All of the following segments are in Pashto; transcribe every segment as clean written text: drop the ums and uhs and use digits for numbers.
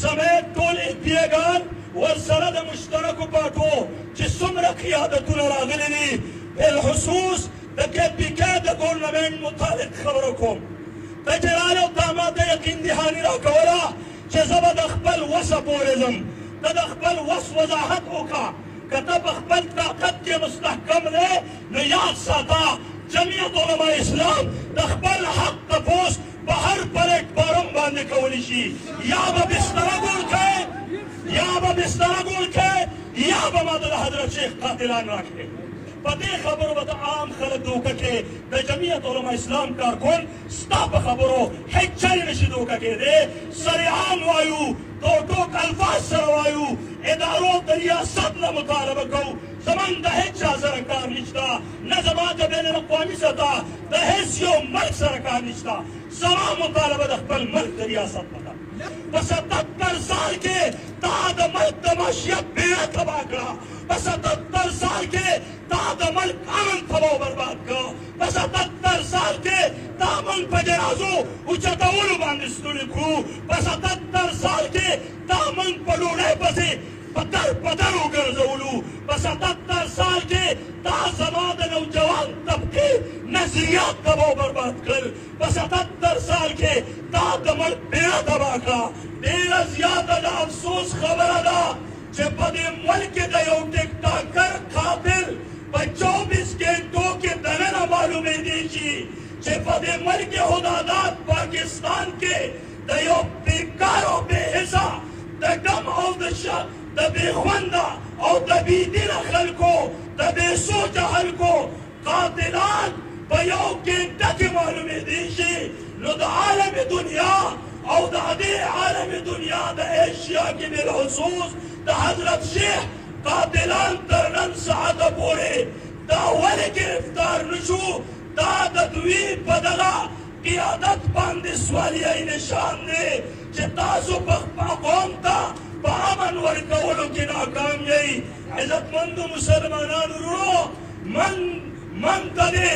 سمیت ټول ادعاګان ورسره د مشترکو پاټو چې څومره قیادتونه راغلي دي بالخصوص د KPK د ګورنمنټ متعلق خبره کوم ته چې راغلی او تا ماته یقین دهاني راکوله چې زه به د خپل وسه پورې ځم ته د خپل وس وضاحت وکړه که ته په خپل طاقت کې مستحکم دی نو یاد ساته جمعیت علما اسلام د خپل حق تپوس په هر پلیټ فارم باندې کولی شي یا به بستره ګول کوې یا به بستره ګول کوې یا به ماته د حضرت شیخ قاتلان راکړې په دې خبرو به د عام خلک دوکه کې د جمعیت علما اسلام کارکن ستا په خبرو هیڅ چا یې نشي دوکه کېدی سریعان وایو ټوک الفاظ سره وایو ادارو د ریاست نه مطالبه کوو زمونږ د هیڅ چا سره کار نشته نه زما د بین الاقوامي سطح د هیڅ یو ملک سره کار نشته زما مطالبه د خپل ملک د ریاست نه ده په 77 سال کې تا د ملک د معیشت بیړه تباه کړه په 77 سال کې تا د ملک امن تباه برباد کړه په 77 سال کې تا موږ په جنازو اوچتولو باندې ستړي کړو په 77 سال کې تا موږ په ډوډۍ پسې پتر وګرځولو په 77 سال کې تا زما د نوجوان طبقې نظریات تباه برباد کړل په 77 سال کې تا د ملک بیړه تباه کړه ډېره زیاته د افسوس خبره ده چې په دې ملک کې د یو ټیکټاکر قاتل په 24 ګنټو کې دننه معلومېدی شي چې په دې ملک حدادات پاکستان کې د یو بیکار او بېحسه د ډم او د بېخونده او د بېدینه خلکو د بېسوچه خلکو قاتلان په یو ګنټه کې معلومېدی شي نو د عالم دنیا او د دې عالم دنیا د ایشیا کې بالخصوص د حضرت شیخ قاتلان تر نن ساعته پورې دا ولې گرفتار نشو دا د دوی په دغه قیادت باندې سوالیه نشان دی چې تاسو په قوم ته په امن ورکولو کې ناکام یئ عزتمندو مسلمانانو وروڼو من ته دې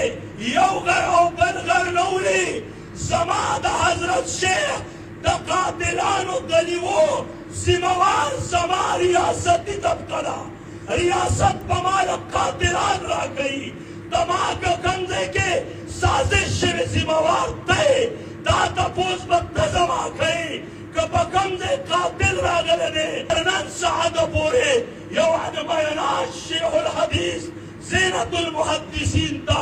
یو غر او بل غر نه وړي زما د حضرت شیخ د قاتلانو د لیوو ذموار زما ریاستي طبقه ده ریاست په ما د قاتلان راکوي د ما که کوم ځای کې سازش شوی ذموار ته یې دا تپوس به ته زما کوې که په کوم ځای قاتل راغلی دی تر نن ساعته پورې یو عنماینا شیخ الحدیث زینت المحدثین ته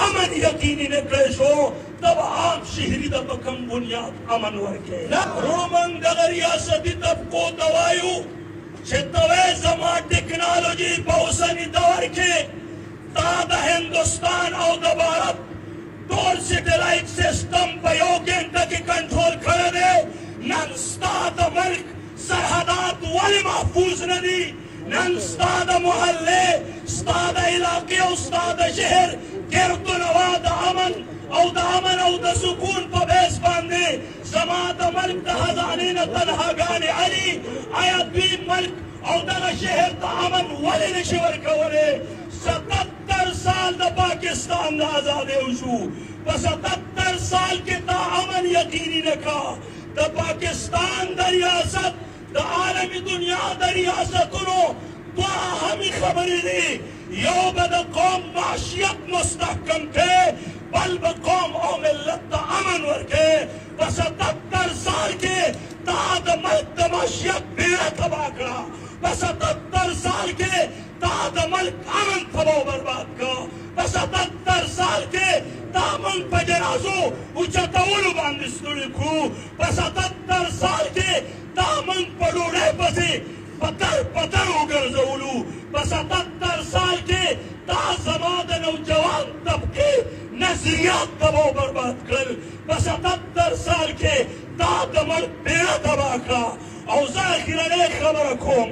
امن یقیني نه کړی شو ته به عام شهري ته په کوم بنیاد امن ورکوې وروڼو موږ دغه ریاستي طبقو ته وایو چې ته وایې زما ټکنالوژي په اوسني دور کې تا د هندوستان او د بھارت ټول سیټلایټ سیسټم په یو ګنټه کې کنټرول کړی دی نن ستا د ملک سرحدات ولې محفوظ نه دي نن ستا د محلې ستا د علاقې او ستا د شهر ګرد و نوا د امن او د سکون په بیس باندې زما د ملک د خزانې نه تنهاګانې علي آیا دوی ملک او دغه شهر ته امن ولې نشي ورکولی 77 سال د پاکستان د ازادۍ وشو په 77 سال کې تا امن یقیني نه کا د پاکستان د ریاست د عالمي دنیا د ریاستونو دوه اهمې خبرې دي یو به د قوم معیشت مستحکم کړې بل به قوم او ملت ته امن ورکړې په 77 سال کې تا د ملک د معیشت بیړه تباه کړه په 77 سال کې تا د ملک امن تباه برباد کړه په 77 سال کې تا موږ په جنازو اوچتولو باندې ستړي کړو په 77 سال کې تا موږ په ډوډۍ پسې پتر وګرځولو په 77 سال کې تا زما د نوجوان طبقې نظریات تباه برباد کړل په 77 سال کې تا د ملک بیړه تباه کړه او زه اخرنۍ خبره کوم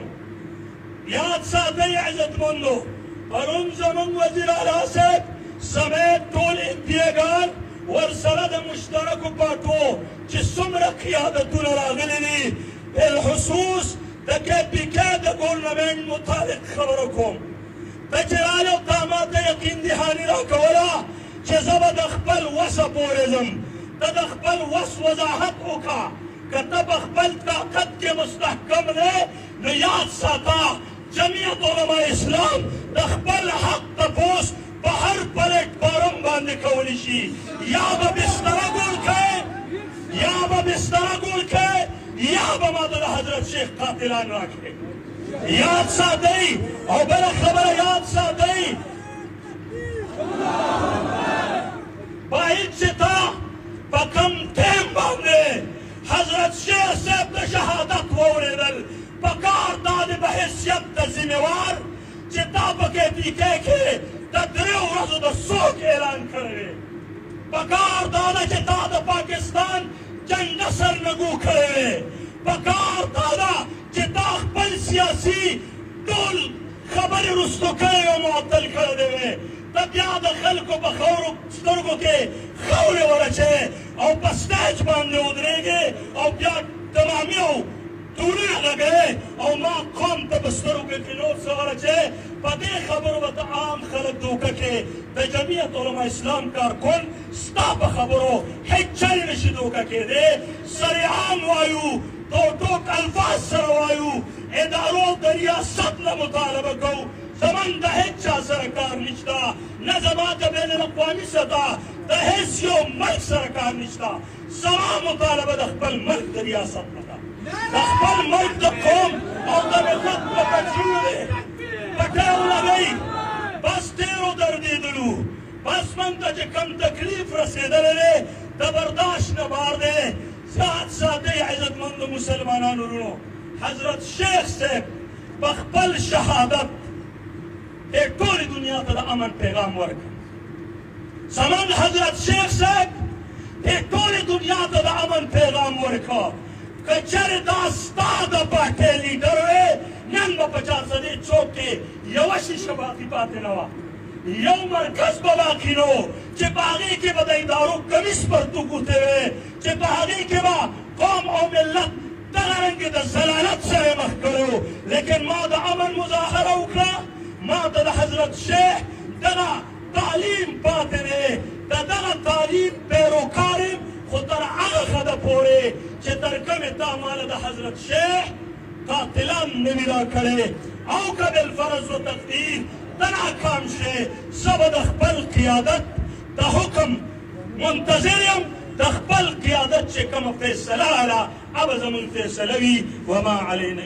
یاد ساتئ عزتمندو پرون زموږ وزیر اعلی صاحب سمیت ټول ادعاګان ورسره د مشترکو پاټو چې څومره قیادتونه راغلي دي بالخصوص د KPK د ګورنمنټ متعلق خبره کوم ته چې راغلی او تا ماته یقین دهاني راکوله چې زه به د خپل وسه پورې ځم ته د خپل وس وضاحت وکړه که ته په خپل طاقت کې مستحکم دی نو یاد ساته جمعیت علما اسلام د خپل حق تپوس په هر پلیټ فارم باندې کولی شي یا به بستره ګول کړئ یا به بستره ګول کړئ یا به ماته د حضرت شیخ قاتلان راکړئ یاد ساتئ او بله خبره یاد ساتئ باید چې تا په کم ټیم باندې حضرت شیخ صاحب د شهادت واورېدل پکار دا د په حیثیت د ذمېوار چې تا پکې ټیکې کې د 3 ورځو د سوک اعلان کړی پکار دا ده چې تا د پاکستان جنګ نصر نګو کړی پکار دا ده چې تا خپل سیاسي ټول خبرې رستو کړی او معطل کړی دی ته بیا د خلکو په خورو سترګو کې خاورې ورچې او په سټیج باندې ودرېږې او بیا تمامي او تورونه لګوې او ما قوم ته په سترګو کې نور څه ورچې په دې خبرو به ته عام خلک دوکه کې د جمعیت علما اسلام کارکن ستا په خبرو هیڅ چل نشي دوکه کېدی سریعان وایو ټوک الفاظ سره وایو ادارو د ریاست نه مطالبه کوو زمن د هیڅ چا سره کار نشته نه زما د بین الاقوامي سطح د هیڅ یو ملک سره کار نشته زما مطالبه د خپل ملک د ریاست نه ده د خپل ملک د قوم او د ملت په تجربه دی پټه ولګئ بس ډېرو دردېدلو بس من ته چې کم تکلیف رسېدلی دی د برداشت نه بار دی ذات ساتئ عزتمندو مسلمانانو ورونو حضرت شیخ صاحب په خپل شهادت ټولې دنیا ته د امن پیغام ورکړ زموږ حضرت شیخ صاحب ټولې دنیا ته د امن پیغام ورکړ که چېرې دا ستا د پارټۍ لیډر وې نن به په چارسدې چوک کې یوه شیشه باقي پاتې نه وه یو مرکز به باقي نه و چې په هغې کې به د ادارو کمیس پرتوګ وتې وې چې په هغې کې به قوم او ملت دغه رنګې د ضلالت سره مخ کړی و لیکن ما د امن مظاهره وکړه ما ته د حضرت شیخ دغه تعلیم پاتې دی د دغه تعلیم پیروکار یم خو تر هغه حده پورې چې تر کومې تا ماله د حضرت شیخ قاتلان نه وي راکړی او که بالفرض و تقدیر ته ناکام شې زه به د خپل قیادت د حکم منتظر یم د خپل قیادت چې کومه فیصله راله هغه به زموږ فیصله وي وما علینا